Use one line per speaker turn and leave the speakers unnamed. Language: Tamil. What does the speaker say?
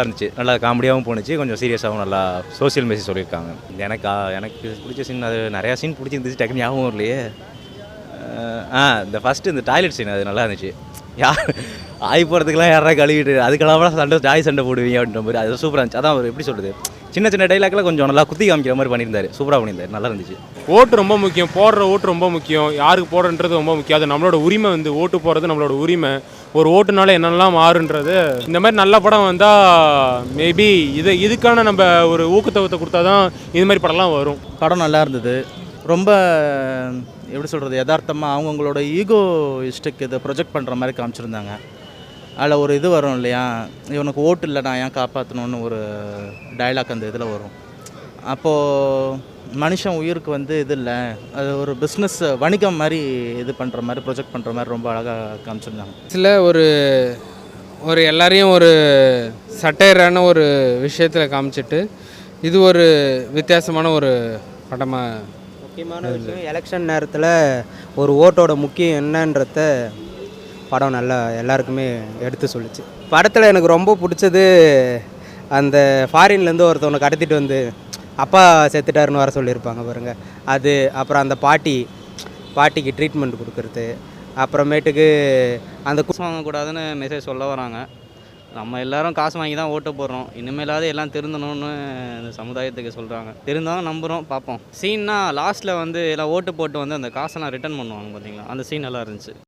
இருந்துச்சு, நல்லா காமெடியாகவும் போணுச்சு, கொஞ்சம் சீரியஸாகவும் நல்லா சோசியல் மெசேஜ் சொல்லியிருக்காங்க. எனக்கு பிடிச்ச சீன் அது நிறையா சீன் பிடிச்சிருந்துச்சு, டக்குனு ஞாபகம் இல்லையே. இந்த ஃபஸ்ட்டு இந்த டாய்லெட் சீன் அது நல்லா இருந்துச்சு. யார் ஆய் போகிறதுக்கெல்லாம் யாரா கழுவிட்டு அதுக்கெல்லாம் சண்டை போடுவீங்க அப்படின்ற மாதிரி அது சூப்பராக இருந்துச்சு. அதான் அவர் எப்படி சொல்கிறது, சின்ன சின்ன டைலாக்லாம் கொஞ்சம் நல்லா குத்தி காமிக்கிற மாதிரி பண்ணியிருந்தாரு, சூப்பராக பண்ணியிருந்தாரு, நல்லா இருந்துச்சு.
ஓட்டு ரொம்ப முக்கியம், போடுற ஓட்டு ரொம்ப முக்கியம், யாருக்கு போடுறன்றது ரொம்ப முக்கியம். அது நம்மளோட உரிமை, ஓட்டு போடுறது நம்மளோட உரிமை. ஒரு ஓட்டுனால என்னென்னலாம் மாறுன்றது, இந்த மாதிரி நல்ல படம் வந்தால் மேபி இதுக்கான நம்ம ஒரு ஊக்கத்தொகத்தை கொடுத்தா தான் இது மாதிரி படம்லாம் வரும்.
படம் நல்லா இருந்தது. ரொம்ப எப்படி சொல்கிறது, யதார்த்தமாக அவங்கவுங்களோட ஈகோ இஷ்டுக்கு இதை ப்ரொஜெக்ட் பண்ணுற மாதிரி காமிச்சிருந்தாங்க. அதில் ஒரு இது வரும் இல்லையா, இவனுக்கு ஓட்டு இல்லை நான் ஏன் காப்பாற்றணுன்னு ஒரு டைலாக் அந்த இதில் வரும். அப்போது மனுஷன் உயிருக்கு இது இல்லை, அது ஒரு பிஸ்னஸ் வணிகம் மாதிரி இது பண்ணுற மாதிரி ப்ரொஜெக்ட் பண்ணுற மாதிரி ரொம்ப அழகாக காமிச்சிருந்தாங்க.
சில ஒரு எல்லாரையும் ஒரு சட்டையரான ஒரு விஷயத்தில் காமிச்சிட்டு இது ஒரு வித்தியாசமான ஒரு படமாக.
முக்கியமான விஷயம், எலெக்ஷன் நேரத்தில் ஒரு ஓட்டோட முக்கியம் என்னன்றத படம் நல்லா எல்லாருக்குமே எடுத்து சொல்லிச்சு. படத்தில் எனக்கு ரொம்ப பிடிச்சது, அந்த ஃபாரின்லேருந்து ஒருத்தவனை கடத்திட்டு வந்து அப்பா செத்துட்டாருன்னு வர சொல்லியிருப்பாங்க பாருங்கள், அது. அப்புறம் அந்த பாட்டிக்கு ட்ரீட்மெண்ட் கொடுக்குறது, அப்புறமேட்டுக்கு அந்த
காசு வாங்கக்கூடாதுன்னு மெசேஜ் சொல்ல வராங்க. நம்ம எல்லோரும் காசு வாங்கி தான் ஓட்டு போடுறோம், இனிமேலாவது எல்லாம் திருந்தணும்னு இந்த சமுதாயத்துக்கு சொல்கிறாங்க. திருந்தாலும் நம்புகிறோம், பார்ப்போம். சீன்னா லாஸ்ட்டில் எல்லாம் ஓட்டு போட்டு அந்த காசெல்லாம் ரிட்டர்ன் பண்ணுவாங்க பார்த்தீங்களா, அந்த சீன் நல்லா இருந்துச்சு.